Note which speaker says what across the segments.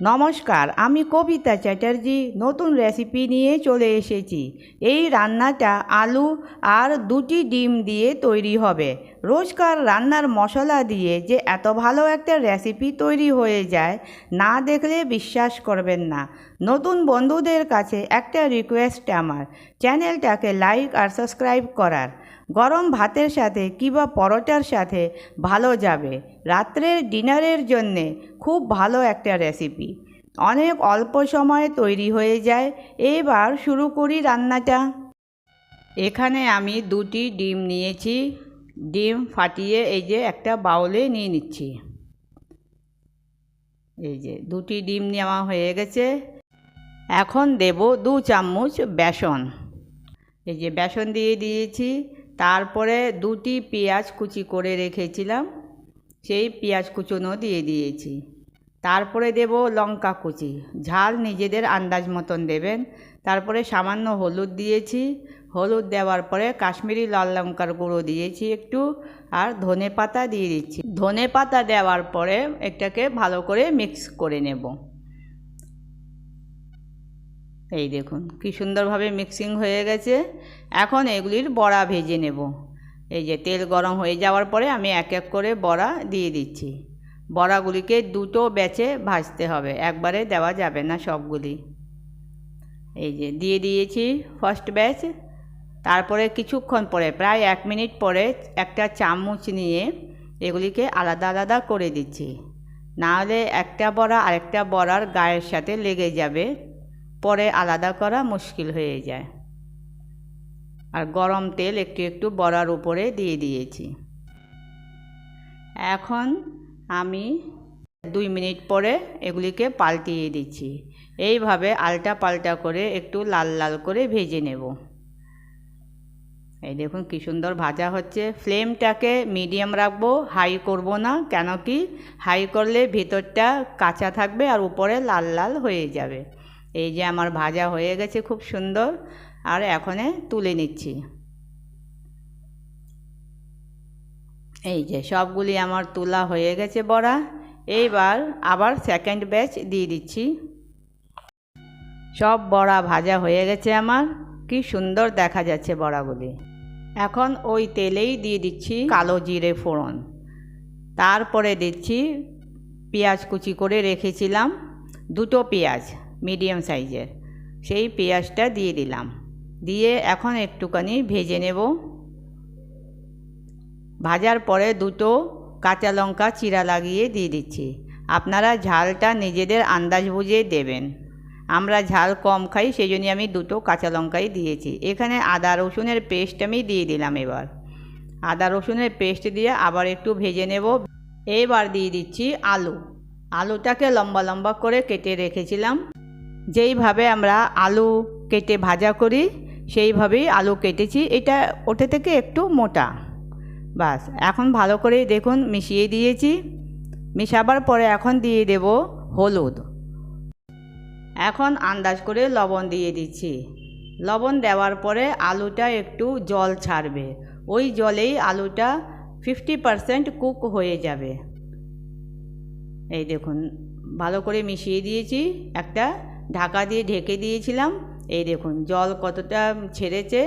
Speaker 1: নমস্কার, আমি কবিতা চ্যাটার্জি নতুন রেসিপি নিয়ে চলে এসেছি। এই রান্নাটা আলু আর 2টি ডিম দিয়ে তৈরি হবে। রোজকার রান্নার মশলা দিয়ে যে এত ভালো একটা রেসিপি তৈরি হয়ে যায়, না দেখলে বিশ্বাস করবেন না। নতুন বন্ধুদের কাছে একটা রিকোয়েস্ট আমার, চ্যানেলটাকে লাইক আর সাবস্ক্রাইব করার। গরম ভাতের সাথে কিংবা পরোটার সাথে ভালো যাবে। রাত্রের ডিনারের জন্যে খুব ভালো একটা রেসিপি, অনেক অল্প সময়ে তৈরি হয়ে যায়। এবার শুরু করি রান্নাটা। এখানে আমি 2টি ডিম নিয়েছি। ডিম ফাটিয়ে এই যে একটা বাউলে নিয়ে নিচ্ছি। এই যে 2টি ডিম নেওয়া হয়ে গেছে। এখন দেব 2 চামচ বেসন। এই যে বেসন দিয়ে দিয়েছি। তারপরে 2টি পেঁয়াজ কুচি করে রেখেছিলাম, সেই পেঁয়াজ কুচোনো দিয়ে দিয়েছি। তারপরে দেব লঙ্কা কুচি, ঝাল নিজেদের আন্দাজ মতন দেবেন। তারপরে সামান্য হলুদ দিয়েছি। হলুদ দেওয়ার পরে কাশ্মীরি লাল লঙ্কার গুঁড়ো দিয়েছি একটু, আর ধনে পাতা দিয়ে দিচ্ছি। ধনে পাতা দেওয়ার পরে এটাকে ভালো করে মিক্স করে নেব। এই দেখুন কি সুন্দরভাবে মিক্সিং হয়ে গেছে। এখন এগুলির বড়া ভেজে নেব। এই যে তেল গরম হয়ে যাওয়ার পরে আমি এক এক করে বড়া দিয়ে দিচ্ছি। বড়াগুলিকে 2টো ব্যাচে ভাজতে হবে, একবারে দেওয়া যাবে না সবগুলি। এই যে দিয়ে দিয়েছি ফার্স্ট ব্যাচ। তারপরে কিছুক্ষণ পরে, প্রায় 1 মিনিট পরে, একটা চামচ নিয়ে এগুলিকে আলাদা আলাদা করে দিচ্ছি। নাহলে একটা বড়া আরেকটা বড়ার গায়ের সাথে লেগে যাবে, পরে আলাদা করা মুশকিল হয়ে যায়। আর গরম তেল একটু একটু বড়ার উপরে দিয়ে দিয়েছি। এখন আমি 2 মিনিট পরে এগুলিকে পাল্টিয়ে দিচ্ছি। এইভাবে আলটা পাল্টা করে একটু লাল লাল করে ভেজে নেব। এই দেখুন কি সুন্দর ভাজা হচ্ছে। ফ্লেমটাকে মিডিয়াম রাখবো, হাই করব না, কেন কি হাই করলে ভেতরটা কাঁচা থাকবে আর উপরে লাল লাল হয়ে যাবে। এই যে আমার ভাজা হয়ে গেছে খুব সুন্দর, আর এখনে তুলে নিচ্ছি। এই যে সবগুলি আমার তোলা হয়ে গেছে বড়া। এইবার আবার সেকেন্ড ব্যাচ দিয়ে দিচ্ছি। সব বড়া ভাজা হয়ে গেছে আমার, কি সুন্দর দেখা যাচ্ছে বড়াগুলি। এখন ওই তেলেই দিয়ে দিচ্ছি কালো জিরে ফোড়ন। তারপরে দিচ্ছি পেঁয়াজ কুচি করে রেখেছিলাম, 2টো পেঁয়াজ মিডিয়াম সাইজের, সেই পেঁয়াজটা দিয়ে দিলাম। দিয়ে এখন একটুখানি ভেজে নেব। ভাজার পরে 2টো কাঁচা লঙ্কা চিরা লাগিয়ে দিয়ে দিচ্ছি। আপনারা ঝালটা নিজেদের আন্দাজ বুঝে দেবেন। আমরা ঝাল কম খাই, সেই জন্য আমি 2টো কাঁচা লঙ্কাই দিয়েছি। এখানে আদা রসুনের পেস্ট আমি দিয়ে দিলাম। এবার আদা রসুনের পেস্ট দিয়ে আবার একটু ভেজে নেব। এবার দিয়ে দিচ্ছি আলু। আলুটাকে লম্বা লম্বা করে কেটে রেখেছিলাম। যেইভাবে আমরা আলু কেটে ভাজা করি সেইভাবেই আলু কেটেছি। এটা ওটা থেকে একটু মোটা। বাস, এখন ভালো করে দেখুন মিশিয়ে দিয়েছি। মিশাবার পরে এখন দিয়ে দেব হলুদ। এখন আন্দাজ করে লবণ দিয়ে দিচ্ছি। লবণ দেওয়ার পরে আলুটা একটু জল ছাড়বে, ওই জলেই আলুটা 50% কুক হয়ে যাবে। এই দেখুন ভালো করে মিশিয়ে দিয়েছি, একটা ঢাকা দিয়ে ঢেকে দিয়েছিলাম। এই দেখুন জল কতটা ছেড়েছে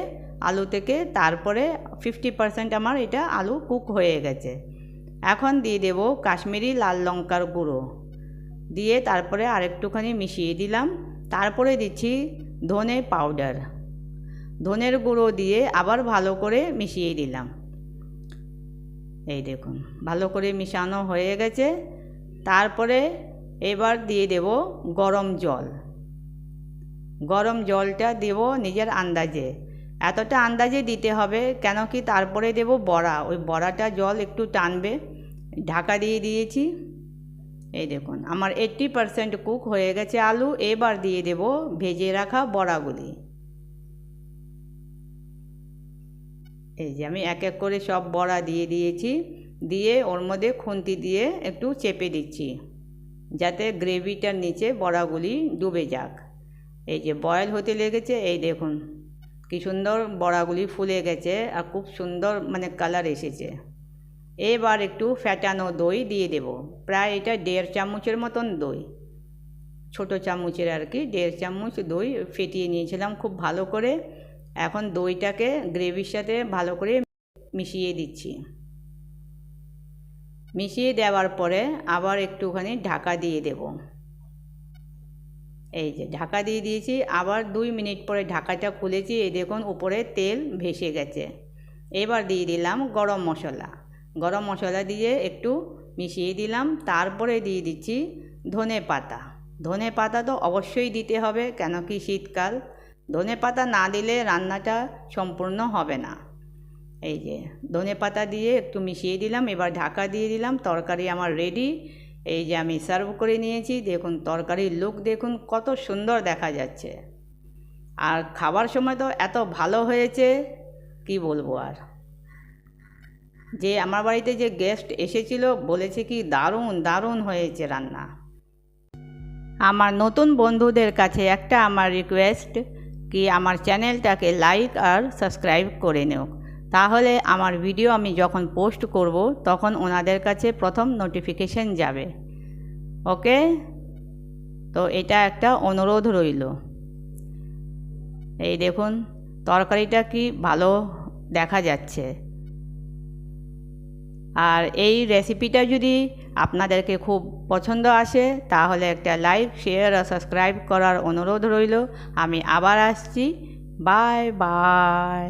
Speaker 1: আলু থেকে। তারপরে 50% আমার এটা আলু কুক হয়ে গেছে। এখন দিয়ে দেব কাশ্মীরি লাল লঙ্কার গুঁড়ো, দিয়ে তারপরে আরেকটুখানি মিশিয়ে দিলাম। তারপরে দিচ্ছি ধনে পাউডার, ধনের গুঁড়ো দিয়ে আবার ভালো করে মিশিয়ে দিলাম। এই দেখুন ভালো করে মিশানো হয়ে গেছে। তারপরে এবার দিয়ে দেব গরম জল। গরম জলটা দেব নিজের আন্দাজে, এতটা আন্দাজে দিতে হবে, কেন কি তারপরে দেব বড়া, ওই বড়াটা জল একটু টানবে। ঢাকা দিয়ে দিয়েছি। এই দেখুন আমার 80% কুক হয়ে গেছে আলু। এবার দিয়ে দেব ভেজে রাখা বড়াগুলি। এই যে আমি এক এক করে সব বড়া দিয়ে দিয়েছি। দিয়ে ওর মধ্যে খুন্তি দিয়ে একটু চেপে দিচ্ছি, যাতে গ্রেভিটার নিচে বড়াগুলি ডুবে যাক। এই যে বয়েল হতে লেগেছে। এই দেখুন কি সুন্দর বড়াগুলি ফুলে গেছে আর খুব সুন্দর কালার এসেছে। এবার একটু ফ্যাটানো দই দিয়ে দেব, প্রায় এটা 1.5 চামচের মতন দই। ছোটো চামচের আর কি 1.5 চামচ দই ফেটিয়ে নিয়েছিলাম খুব ভালো করে। এখন দইটাকে গ্রেভির সাথে ভালো করে মিশিয়ে দিচ্ছি। মিশিয়ে দেওয়ার পরে আবার একটুখানি ঢাকা দিয়ে দেব। এই যে ঢাকা দিয়ে দিয়েছি, আবার 2 মিনিট পরে ঢাকাটা খুলেছি, এই দেখুন উপরে তেল ভেসে গেছে। এবার দিয়ে দিলাম গরম মশলা। গরম মশলা দিয়ে একটু মিশিয়ে দিলাম। তারপরে দিয়ে দিচ্ছি ধনে পাতা। ধনে পাতা তো অবশ্যই দিতে হবে, কেন কি শীতকাল, ধনে পাতা না দিলে রান্নাটা সম্পূর্ণ হবে না। এই যে ধনে পাতা দিয়ে একটু মিশিয়ে দিলাম, এবার ঢাকা দিয়ে দিলাম। তরকারি আমার রেডি। এই যে আমি সার্ভ করে নিয়েছি, দেখুন তরকারির লুক দেখুন কত সুন্দর দেখা যাচ্ছে। আর খাবার সময় তো এত ভালো হয়েছে কি বলবো আর। যে আমার বাড়িতে যে গেস্ট এসেছিল বলেছে কি দারুণ দারুণ হয়েছে রান্না। আমার নতুন বন্ধুদের কাছে একটা আমার রিকোয়েস্ট কি আমার চ্যানেলটাকে লাইক আর সাবস্ক্রাইব করে নিও, তাহলে আমার ভিডিও আমি যখন পোস্ট করব তখন ওনাদের কাছে প্রথম নোটিফিকেশন যাবে। ওকে, তো এটা একটা অনুরোধ রইল। এই দেখুন তরকারিটা কি ভালো দেখা যাচ্ছে। আর এই রেসিপিটা যদি আপনাদেরকে খুব পছন্দ আসে তাহলে একটা লাইক, শেয়ার আর সাবস্ক্রাইব করার অনুরোধ রইল। আমি আবার আসছি। Bye bye.